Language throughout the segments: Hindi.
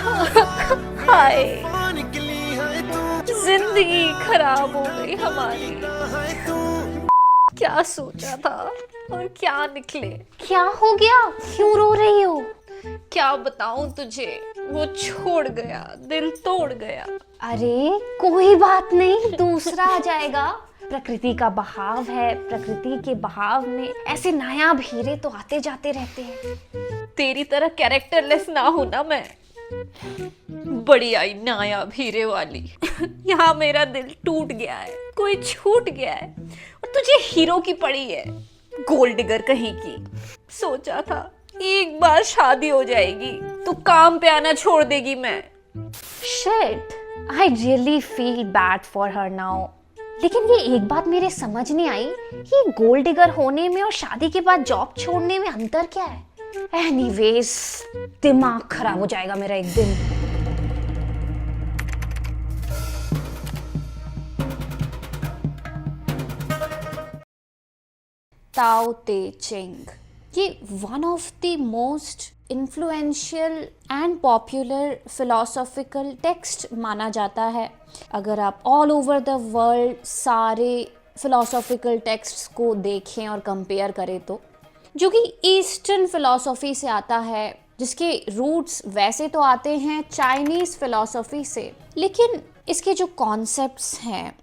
हाय, जिंदगी खराब हो गई हमारी। क्या सोचा था और क्या निकले। क्या हो गया, क्यों रो रही हो? क्या बताऊं तुझे, वो छोड़ गया, दिल तोड़ गया। अरे कोई बात नहीं, दूसरा आ जाएगा। प्रकृति का बहाव है, प्रकृति के बहाव में ऐसे नायाब हीरे तो आते जाते रहते हैं। तेरी तरह कैरेक्टरलेस ना हो ना मैं। बड़ी आई नायाब हीरे वाली। यहाँ मेरा दिल टूट गया है, कोई छूट गया है और तुझे हीरो की पड़ी है, गोल्ड डिगर कहीं की। सोचा था एक बार शादी हो जाएगी तो काम पे आना छोड़ देगी मैं। Shit, I really feel bad for her now. लेकिन ये एक बात मेरे समझ नहीं आई कि गोल्ड डिगर होने में और शादी के बाद जॉब छोड़ने में अंतर क्या है। एनीवेज, दिमाग खराब हो जाएगा मेरा एक दिन। ताओ ते चिंग, ये one of the most influential and popular philosophical text माना जाता है। अगर आप ऑल ओवर द वर्ल्ड सारे फिलोसॉफिकल टेक्स्ट्स को देखें और कंपेयर करें तो, जो कि ईस्टर्न फिलोसॉफी से आता है, जिसके रूट्स वैसे तो आते हैं चाइनीज़ फिलोसॉफी से, लेकिन इसके जो कॉन्सेप्ट्स हैं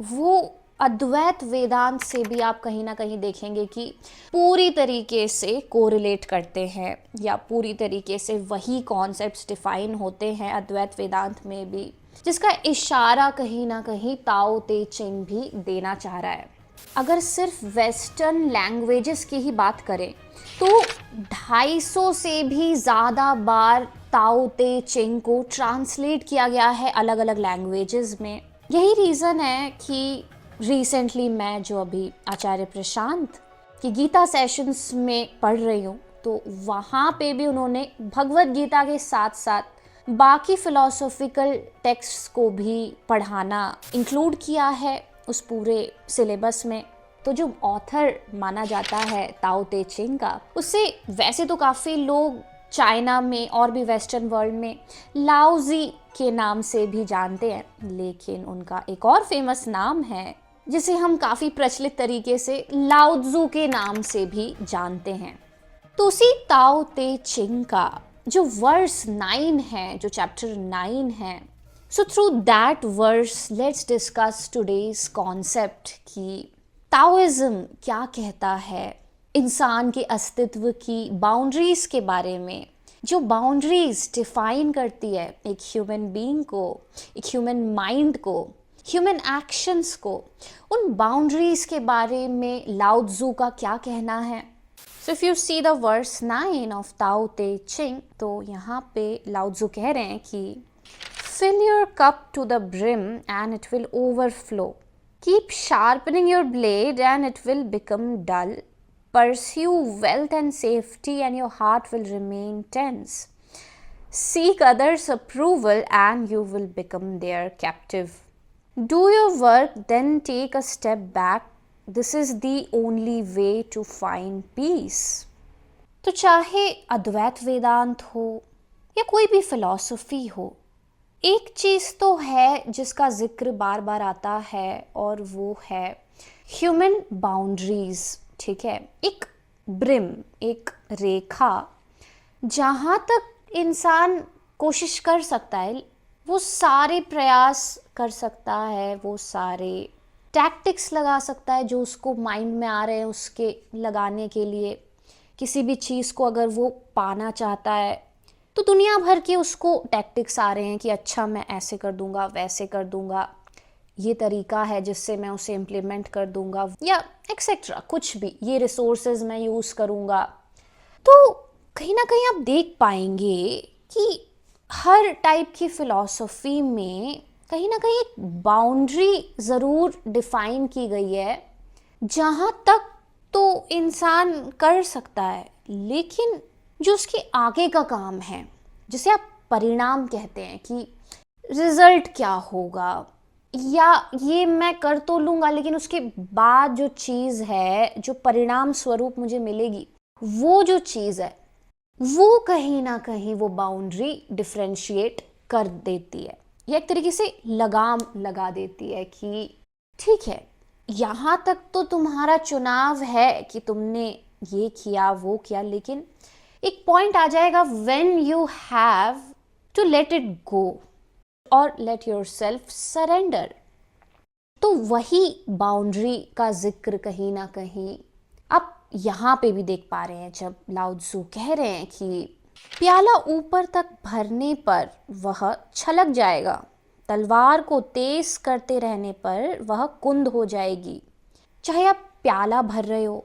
वो अद्वैत वेदांत से भी आप कहीं ना कहीं देखेंगे कि पूरी तरीके से कोरिलेट करते हैं, या पूरी तरीके से वही कॉन्सेप्ट्स डिफाइन होते हैं अद्वैत वेदांत में भी, जिसका इशारा कहीं ना कहीं ताओ ते चिंग भी देना चाह रहा है। अगर सिर्फ वेस्टर्न लैंग्वेजेस की ही बात करें तो 250 से भी ज़्यादा बार ताओ ते चिंग को ट्रांसलेट किया गया है अलग अलग लैंग्वेजेस में। यही रीज़न है कि रिसेंटली मैं जो अभी आचार्य प्रशांत की गीता सेशंस में पढ़ रही हूँ, तो वहाँ पे भी उन्होंने भगवद गीता के साथ साथ बाकी फिलोसॉफिकल टेक्स्ट्स को भी पढ़ाना इंक्लूड किया है उस पूरे सिलेबस में। तो जो ऑथर माना जाता है ताओ ते चिंग का, उससे वैसे तो काफ़ी लोग चाइना में और भी वेस्टर्न वर्ल्ड में लाओजी के नाम से भी जानते हैं, लेकिन उनका एक और फेमस नाम है जिसे हम काफ़ी प्रचलित तरीके से लाओ त्जू के नाम से भी जानते हैं। तो उसी ताओ ते चिंग का जो वर्स 9 है, जो चैप्टर 9 है, so through that verse let's discuss today's concept कि ताओइज्म क्या कहता है इंसान के अस्तित्व की बाउंड्रीज के बारे में, जो बाउंड्रीज डिफाइन करती है एक ह्यूमन बीइंग को, एक ह्यूमन माइंड को, ह्यूमन एक्शंस को। उन बाउंड्रीज के बारे में लाओ त्जू का क्या कहना है। So if you see the verse 9 of Tao Te Ching, तो यहाँ पे लाओ त्जू कह रहे हैं कि fill your cup to the brim and it will overflow. Keep sharpening your blade and it will become dull. Pursue wealth and safety and your heart will remain tense. Seek others' approval and you will become their captive. Do your work, then take a step back. This is the only way to find peace. तो चाहे अद्वैत वेदांत हो या कोई भी फिलॉसफी हो, एक चीज़ तो है जिसका जिक्र बार बार आता है और वो है ह्यूमन बाउंड्रीज। ठीक है, एक ब्रिम, एक रेखा, जहाँ तक इंसान कोशिश कर सकता है, वो सारे प्रयास कर सकता है, वो सारे टैक्टिक्स लगा सकता है जो उसको माइंड में आ रहे हैं उसके लगाने के लिए। किसी भी चीज़ को अगर वो पाना चाहता है तो दुनिया भर के उसको टैक्टिक्स आ रहे हैं कि अच्छा मैं ऐसे कर दूंगा, वैसे कर दूंगा, ये तरीका है जिससे मैं उसे इम्प्लीमेंट कर दूंगा, या एक्सेट्रा कुछ भी, ये रिसोर्सेज मैं यूज़ करूंगा। तो कहीं ना कहीं आप देख पाएंगे कि हर टाइप की फ़िलॉसफी में कहीं ना कहीं एक बाउंड्री ज़रूर डिफ़ाइन की गई है जहाँ तक तो इंसान कर सकता है, लेकिन जो उसके आगे का काम है, जिसे आप परिणाम कहते हैं कि रिज़ल्ट क्या होगा, या ये मैं कर तो लूँगा लेकिन उसके बाद जो चीज़ है, जो परिणाम स्वरूप मुझे मिलेगी, वो जो चीज़ है वो कहीं ना कहीं वो बाउंड्री डिफरेंशिएट कर देती है, या एक तरीके से लगाम लगा देती है कि ठीक है, यहाँ तक तो तुम्हारा चुनाव है कि तुमने ये किया वो किया, लेकिन एक पॉइंट आ जाएगा when you have to let it go और लेट योरसेल्फ सरेंडर। तो वही बाउंड्री का जिक्र कहीं ना कहीं आप यहाँ पे भी देख पा रहे हैं, जब लाओ त्सु कह रहे हैं कि प्याला ऊपर तक भरने पर वह छलक जाएगा, तलवार को तेज करते रहने पर वह कुंद हो जाएगी। चाहे आप प्याला भर रहे हो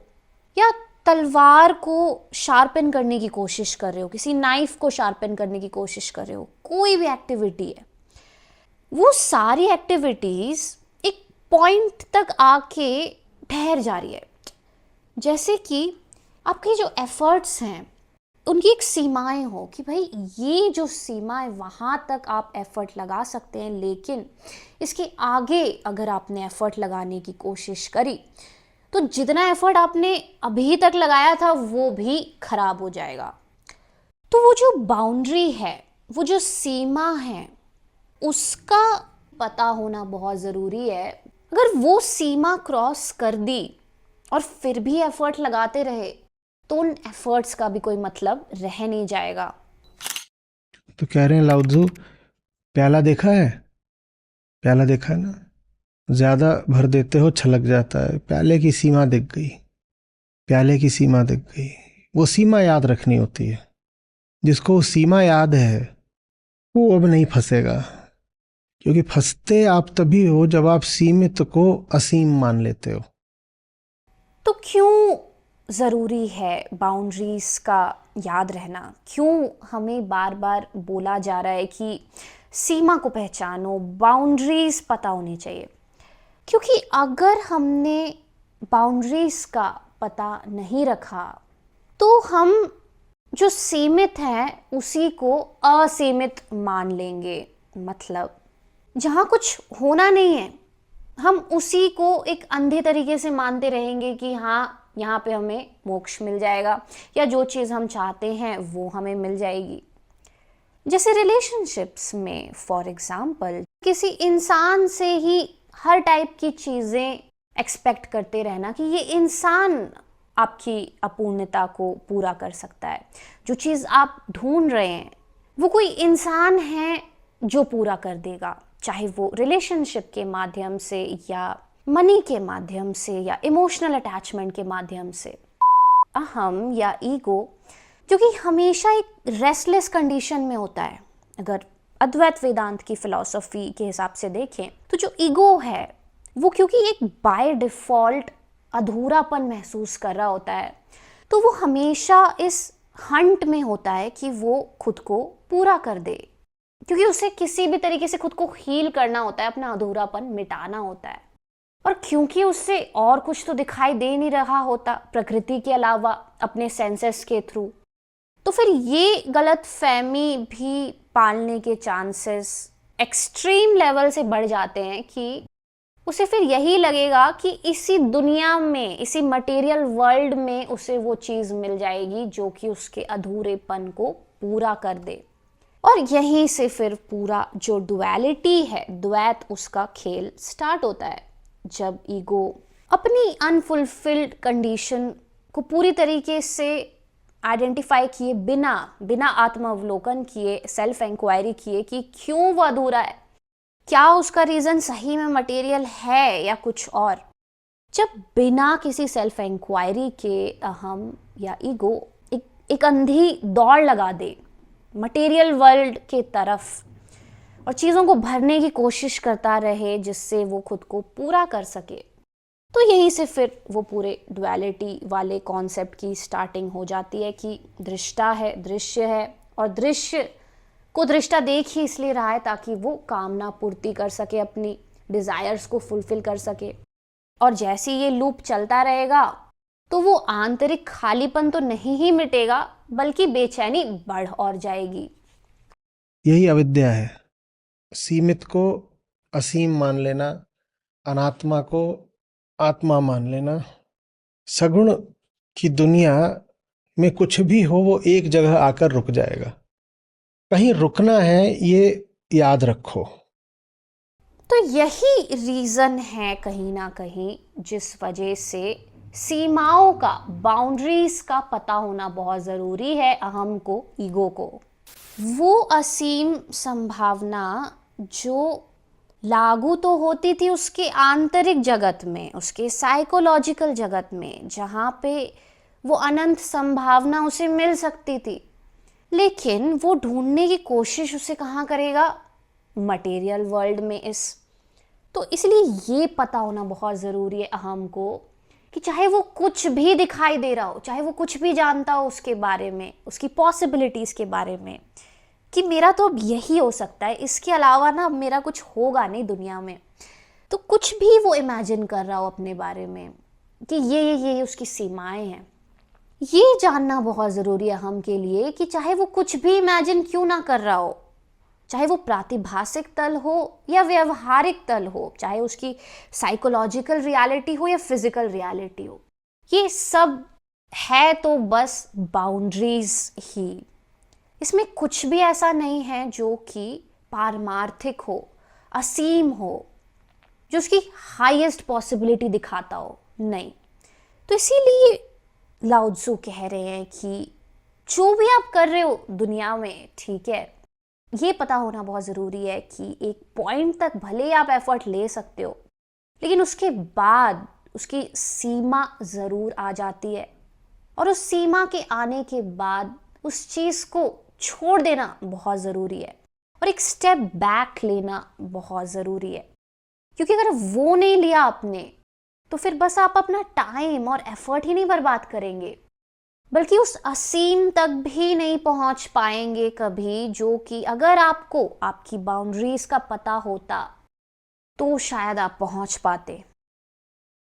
या तलवार को शार्पन करने की कोशिश कर रहे हो, किसी नाइफ को शार्पन करने की कोशिश कर रहे हो, कोई भी एक्टिविटी है, वो सारी एक्टिविटीज एक पॉइंट तक आके ठहर जा रही है। जैसे कि आपके जो एफर्ट्स हैं उनकी एक सीमाएं हो कि भाई ये जो सीमाएं वहाँ तक आप एफर्ट लगा सकते हैं, लेकिन इसके आगे अगर आपने एफर्ट लगाने की कोशिश करी तो जितना एफर्ट आपने अभी तक लगाया था वो भी खराब हो जाएगा। तो वो जो बाउंड्री है, वो जो सीमा है, उसका पता होना बहुत ज़रूरी है। अगर वो सीमा क्रॉस कर दी और फिर भी एफर्ट लगाते रहे तो उन एफर्ट्स का भी कोई मतलब रह नहीं जाएगा। तो कह रहे हैं लाओ त्सु, प्याला देखा है, प्याला देखा है ना, ज्यादा भर देते हो छलक जाता है। प्याले की सीमा दिख गई, प्याले की सीमा दिख गई। वो सीमा याद रखनी होती है। जिसको वो सीमा याद है वो अब नहीं फंसेगा, क्योंकि फंसते आप तभी हो जब आप सीमित को असीम मान लेते हो। तो क्यों ज़रूरी है बाउंड्रीज का याद रहना? क्यों हमें बार बार बोला जा रहा है कि सीमा को पहचानो, बाउंड्रीज पता होनी चाहिए? क्योंकि अगर हमने बाउंड्रीज का पता नहीं रखा तो हम जो सीमित हैं उसी को असीमित मान लेंगे। मतलब जहाँ कुछ होना नहीं है हम उसी को एक अंधे तरीके से मानते रहेंगे कि हाँ यहाँ पे हमें मोक्ष मिल जाएगा या जो चीज़ हम चाहते हैं वो हमें मिल जाएगी। जैसे रिलेशनशिप्स में फॉर एग्जाम्पल किसी इंसान से ही हर टाइप की चीज़ें एक्सपेक्ट करते रहना कि ये इंसान आपकी अपूर्णता को पूरा कर सकता है। जो चीज़ आप ढूंढ रहे हैं वो कोई इंसान है जो पूरा कर देगा, चाहे वो रिलेशनशिप के माध्यम से या मनी के माध्यम से या इमोशनल अटैचमेंट के माध्यम से। अहम या ईगो जो कि हमेशा एक रेस्टलेस कंडीशन में होता है। अगर अद्वैत वेदांत की फिलॉसफी के हिसाब से देखें तो जो ईगो है वो क्योंकि एक बाय डिफ़ॉल्ट अधूरापन महसूस कर रहा होता है तो वो हमेशा इस हंट में होता है कि वो खुद को पूरा कर दे, क्योंकि उसे किसी भी तरीके से खुद को हील करना होता है, अपना अधूरापन मिटाना होता है। और क्योंकि उससे और कुछ तो दिखाई दे नहीं रहा होता प्रकृति के अलावा अपने सेंसेस के थ्रू, तो फिर ये गलत फहमी भी पालने के चांसेस एक्सट्रीम लेवल से बढ़ जाते हैं कि उसे फिर यही लगेगा कि इसी दुनिया में, इसी मटेरियल वर्ल्ड में उसे वो चीज़ मिल जाएगी जो कि उसके अधूरेपन को पूरा कर दे। और यहीं से फिर पूरा जो डुअलिटी है, द्वैत, उसका खेल स्टार्ट होता है। जब ईगो अपनी अनफुलफिल्ड कंडीशन को पूरी तरीके से आइडेंटिफाई किए बिना आत्मावलोकन किए, सेल्फ इंक्वायरी किए कि क्यों वो अधूरा है, क्या उसका रीज़न सही में मटेरियल है या कुछ और, जब बिना किसी सेल्फ इंक्वायरी के अहम या ईगो एक अंधी दौड़ लगा दे मटेरियल वर्ल्ड के तरफ और चीज़ों को भरने की कोशिश करता रहे जिससे वो खुद को पूरा कर सके, तो यहीं से फिर वो पूरे डुअलिटी वाले कॉन्सेप्ट की स्टार्टिंग हो जाती है कि दृष्टा है, दृश्य है, और दृश्य को दृष्टा देख ही इसलिए रहा है ताकि वो कामना पूर्ति कर सके, अपनी डिज़ायर्स को फुलफिल कर सके। और जैसे ये लूप चलता रहेगा तो वो आंतरिक खालीपन तो नहीं ही मिटेगा बल्कि बेचैनी बढ़ और जाएगी। यही अविद्या है। सीमित को असीम मान लेना, अनात्मा को आत्मा मान लेना, सगुण की दुनिया में कुछ भी हो वो एक जगह आकर रुक जाएगा। कहीं रुकना है, ये याद रखो। तो यही रीज़न है कहीं ना कहीं जिस वजह से सीमाओं का, बाउंड्रीज का पता होना बहुत ज़रूरी है अहम को, ईगो को। वो असीम संभावना जो लागू तो होती थी उसके आंतरिक जगत में, उसके साइकोलॉजिकल जगत में, जहाँ पे वो अनंत संभावना उसे मिल सकती थी, लेकिन वो ढूंढने की कोशिश उसे कहाँ करेगा? मटेरियल वर्ल्ड में। तो इसलिए ये पता होना बहुत ज़रूरी है अहम को कि चाहे वो कुछ भी दिखाई दे रहा हो, चाहे वो कुछ भी जानता हो उसके बारे में, उसकी पॉसिबिलिटीज़ के बारे में, कि मेरा तो अब यही हो सकता है, इसके अलावा ना मेरा कुछ होगा नहीं दुनिया में। तो कुछ भी वो इमेजिन कर रहा हो अपने बारे में कि ये उसकी सीमाएं हैं, ये जानना बहुत ज़रूरी है हम के लिए कि चाहे वो कुछ भी इमेजिन क्यों ना कर रहा हो, चाहे वो प्रातिभासिक तल हो या व्यवहारिक तल हो, चाहे उसकी साइकोलॉजिकल रियलिटी हो या फिजिकल रियलिटी हो, ये सब है तो बस बाउंड्रीज ही। इसमें कुछ भी ऐसा नहीं है जो कि पारमार्थिक हो, असीम हो, जो उसकी हाईएस्ट पॉसिबिलिटी दिखाता हो, नहीं। तो इसीलिए लाओ त्सु कह रहे हैं कि जो भी आप कर रहे हो दुनिया में, ठीक है, ये पता होना बहुत ज़रूरी है कि एक पॉइंट तक भले ही आप एफर्ट ले सकते हो, लेकिन उसके बाद उसकी सीमा ज़रूर आ जाती है, और उस सीमा के आने के बाद उस चीज़ को छोड़ देना बहुत ज़रूरी है और एक स्टेप बैक लेना बहुत ज़रूरी है। क्योंकि अगर वो नहीं लिया आपने तो फिर बस आप अपना टाइम और एफर्ट ही नहीं बर्बाद करेंगे, बल्कि उस असीम तक भी नहीं पहुंच पाएंगे कभी, जो कि अगर आपको आपकी बाउंड्रीज का पता होता तो शायद आप पहुंच पाते।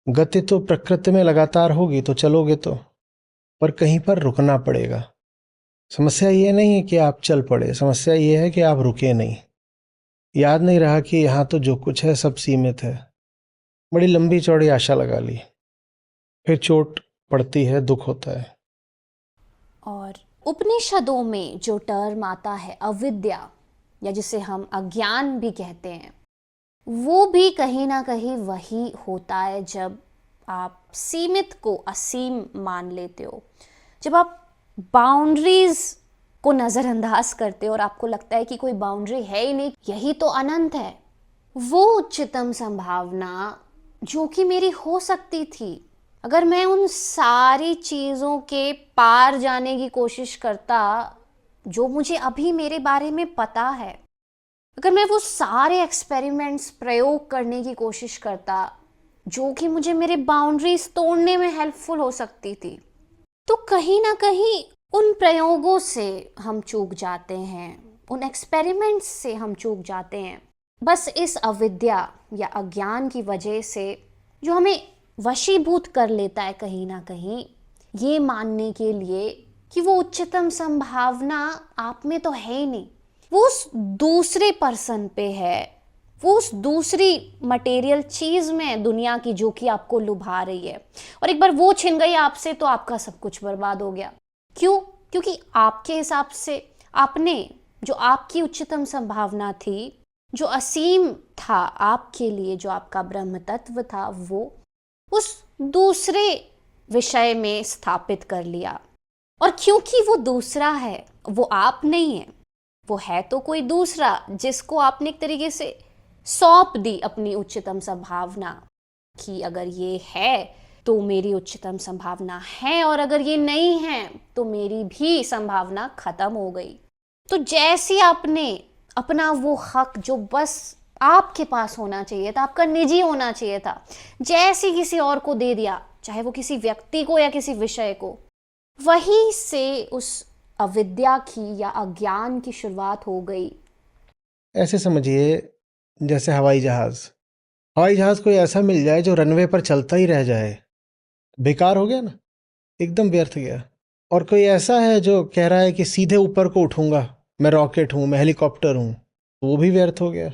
गति तो प्रकृति में लगातार होगी तो चलोगे तो, पर कहीं पर रुकना पड़ेगा। समस्या ये नहीं है कि आप चल पड़े, समस्या ये है कि आप रुके नहीं। याद नहीं रहा कि यहाँ तो जो कुछ है सब सीमित है। बड़ी लंबी चौड़ी आशा लगा ली, फिर चोट पड़ती है, दुख होता है। और उपनिषदों में जो टर्म आता है अविद्या, या जिसे हम अज्ञान भी कहते हैं, वो भी कहीं ना कहीं वही होता है जब आप सीमित को असीम मान लेते हो, जब आप बाउंड्रीज को नज़रअंदाज करते हो और आपको लगता है कि कोई बाउंड्री है ही नहीं, यही तो अनंत है। वो उच्चतम संभावना जो कि मेरी हो सकती थी अगर मैं उन सारी चीज़ों के पार जाने की कोशिश करता जो मुझे अभी मेरे बारे में पता है, अगर मैं वो सारे एक्सपेरिमेंट्स प्रयोग करने की कोशिश करता जो कि मुझे मेरे बाउंड्रीज तोड़ने में हेल्पफुल हो सकती थी, तो कहीं ना कहीं उन प्रयोगों से हम चूक जाते हैं, उन एक्सपेरिमेंट्स से हम चूक जाते हैं, बस इस अविद्या या अज्ञान की वजह से, जो हमें वशीभूत कर लेता है कहीं ना कहीं ये मानने के लिए कि वो उच्चतम संभावना आप में तो है ही नहीं, वो उस दूसरे पर्सन पे है, वो उस दूसरी मटेरियल चीज़ में दुनिया की जो कि आपको लुभा रही है, और एक बार वो छिन गई आपसे तो आपका सब कुछ बर्बाद हो गया। क्यों? क्योंकि आपके हिसाब से आपने जो आपकी उच्चतम संभावना थी, जो असीम था आपके लिए, जो आपका ब्रह्म तत्व था, वो उस दूसरे विषय में स्थापित कर लिया। और क्योंकि वो दूसरा है, वो आप नहीं है, वो है तो कोई दूसरा जिसको आपने एक तरीके से सौंप दी अपनी उच्चतम संभावना कि अगर ये है तो मेरी उच्चतम संभावना है, और अगर ये नहीं है तो मेरी भी संभावना खत्म हो गई। तो जैसे आपने अपना वो हक जो बस आपके पास होना चाहिए था, आपका निजी होना चाहिए था, जैसे किसी और को दे दिया, चाहे वो किसी व्यक्ति को या किसी विषय को, वहीं से उस अविद्या की या अज्ञान की शुरुआत हो गई। ऐसे समझिए जैसे हवाई जहाज कोई ऐसा मिल जाए जो रनवे पर चलता ही रह जाए, बेकार हो गया ना, एकदम व्यर्थ गया। और कोई ऐसा है जो कह रहा है कि सीधे ऊपर को उठूंगा, मैं रॉकेट हूँ, मैं हेलीकॉप्टर हूँ, वो भी व्यर्थ हो गया।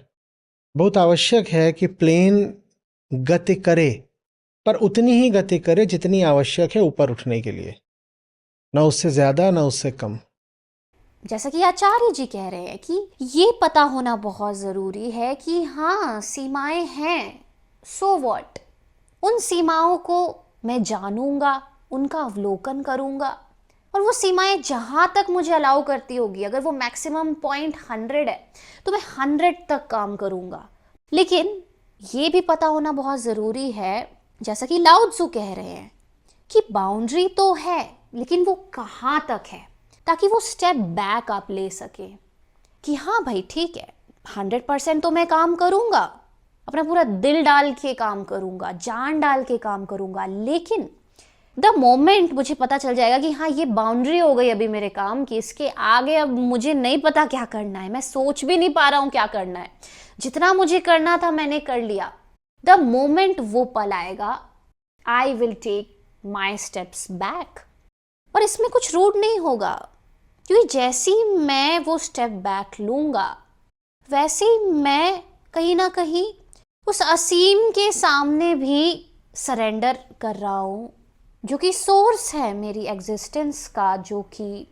बहुत आवश्यक है कि प्लेन गति करे, पर उतनी ही गति करे जितनी आवश्यक है ऊपर उठने के लिए। ना उससे ज्यादा ना उससे कम। जैसा कि आचार्य जी कह रहे हैं कि ये पता होना बहुत ज़रूरी है कि हाँ सीमाएं हैं, सो व्हाट, उन सीमाओं को मैं जानूंगा, उनका अवलोकन करूंगा, और वो सीमाएं जहाँ तक मुझे अलाउ करती होगी, अगर वो मैक्सिमम पॉइंट 100 है तो मैं 100 तक काम करूंगा। लेकिन ये भी पता होना बहुत ज़रूरी है, जैसा कि लाओ त्सु कह रहे हैं, कि बाउंड्री तो है लेकिन वो कहाँ तक है, ताकि वो स्टेप बैक आप ले सके कि हाँ भाई ठीक है, 100% तो मैं काम करूंगा, अपना पूरा दिल डाल के काम करूंगा, जान डाल के काम करूंगा, लेकिन द मोमेंट मुझे पता चल जाएगा कि हाँ ये बाउंड्री हो गई अभी मेरे काम की, इसके आगे अब मुझे नहीं पता क्या करना है, मैं सोच भी नहीं पा रहा हूँ क्या करना है, जितना मुझे करना था मैंने कर लिया, द मोमेंट वो पल आएगा, I will take my steps back. और इसमें कुछ रूड नहीं होगा, क्योंकि जैसी मैं वो स्टेप बैक लूंगा वैसे ही मैं कहीं ना कहीं उस असीम के सामने भी सरेंडर कर रहा हूँ, जो कि सोर्स है मेरी एग्जिस्टेंस का, जो कि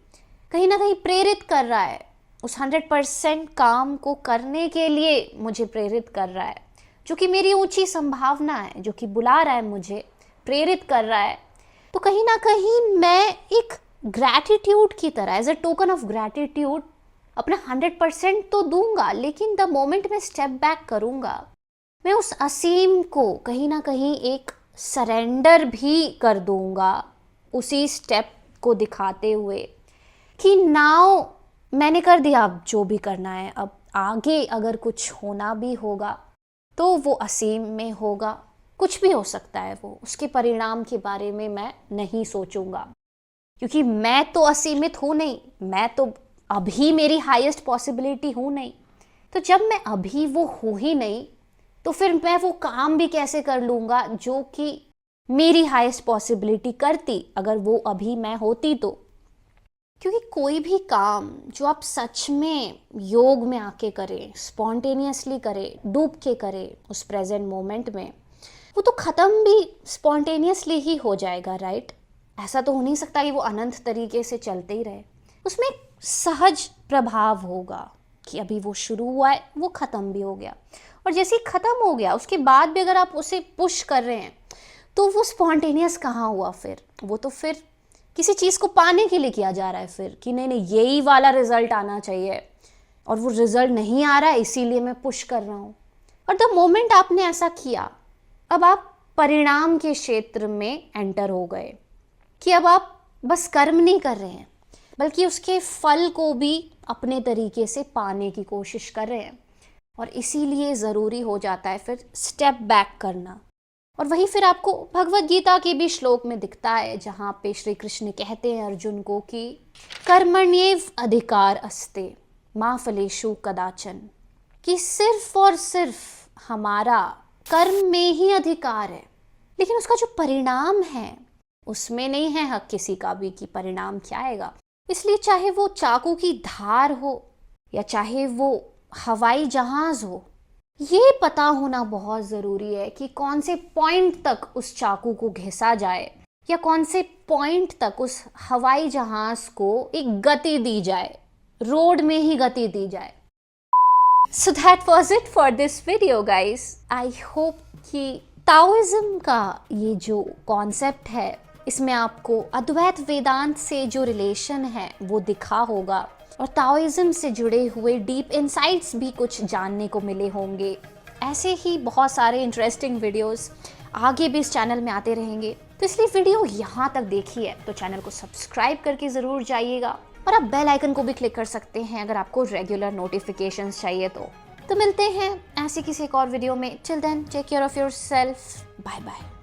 कहीं ना कहीं प्रेरित कर रहा है, उस 100% काम को करने के लिए मुझे प्रेरित कर रहा है, जो कि मेरी ऊंची संभावना है, जो कि बुला रहा है मुझे, प्रेरित कर रहा है। तो कहीं ना कहीं मैं एक ग्रैटिट्यूड की तरह, as a token of gratitude, अपना 100% तो दूंगा, लेकिन द मोमेंट मैं स्टेप बैक करूंगा मैं उस असीम को कहीं ना कहीं एक सरेंडर भी कर दूंगा, उसी स्टेप को दिखाते हुए कि नाउ मैंने कर दिया, अब जो भी करना है, अब आगे अगर कुछ होना भी होगा तो वो असीम में होगा, कुछ भी हो सकता है, वो उसके परिणाम के बारे में मैं नहीं सोचूंगा, क्योंकि मैं तो असीमित हूँ नहीं, मैं तो अभी मेरी हाईएस्ट पॉसिबिलिटी हूँ नहीं। तो जब मैं अभी वो हूँ ही नहीं तो फिर मैं वो काम भी कैसे कर लूँगा जो कि मेरी हाईएस्ट पॉसिबिलिटी करती, अगर वो अभी मैं होती तो। क्योंकि कोई भी काम जो आप सच में योग में आके करें, स्पॉन्टेनियसली करें, डूब के करें उस प्रेजेंट मोमेंट में, वो तो ख़त्म भी स्पॉन्टेनियसली ही हो जाएगा, राइट? ऐसा तो हो नहीं सकता कि वो अनंत तरीके से चलते ही रहे। उसमें सहज प्रभाव होगा कि अभी वो शुरू हुआ है, वो ख़त्म भी हो गया, और जैसे ही ख़त्म हो गया उसके बाद भी अगर आप उसे पुश कर रहे हैं तो वो स्पॉन्टेनियस कहाँ हुआ फिर? वो तो फिर किसी चीज़ को पाने के लिए किया जा रहा है फिर, कि नहीं नहीं यही वाला रिजल्ट आना चाहिए, और वो रिजल्ट नहीं आ रहा है इसीलिए मैं पुश कर रहा हूँ। और द मोमेंट आपने ऐसा किया, अब आप परिणाम के क्षेत्र में एंटर हो गए, कि अब आप बस कर्म नहीं कर रहे हैं बल्कि उसके फल को भी अपने तरीके से पाने की कोशिश कर रहे हैं, और इसीलिए ज़रूरी हो जाता है फिर स्टेप बैक करना। और वही फिर आपको भगवद गीता के भी श्लोक में दिखता है, जहाँ पे श्री कृष्ण कहते हैं अर्जुन को कि कर्मण्येव अधिकार अस्ते मा फलेषु कदाचन, कि सिर्फ और सिर्फ हमारा कर्म में ही अधिकार है, लेकिन उसका जो परिणाम है उसमें नहीं है हक किसी का भी कि परिणाम क्या आएगा। इसलिए चाहे वो चाकू की धार हो या चाहे वो हवाई जहाज हो, ये पता होना बहुत ज़रूरी है कि कौन से पॉइंट तक उस चाकू को घिसा जाए, या कौन से पॉइंट तक उस हवाई जहाज को एक गति दी जाए, रोड में ही गति दी जाए। So that was it for this video guys. I hope कि ताओइज्म का ये जो कॉन्सेप्ट है इसमें आपको अद्वैत वेदांत से जो रिलेशन है वो दिखा होगा, और ताओइज्म से जुड़े हुए डीप इनसाइट्स भी कुछ जानने को मिले होंगे। ऐसे ही बहुत सारे इंटरेस्टिंग वीडियोस आगे भी इस चैनल में आते रहेंगे, तो इसलिए वीडियो यहाँ तक देखी है तो चैनल को सब्सक्राइब करके ज़रूर जाइएगा, और आप बेल आइकन को भी क्लिक कर सकते हैं अगर आपको रेगुलर नोटिफिकेशंस चाहिए तो मिलते हैं ऐसे किसी एक और वीडियो में। Till then take care of yourself, bye bye.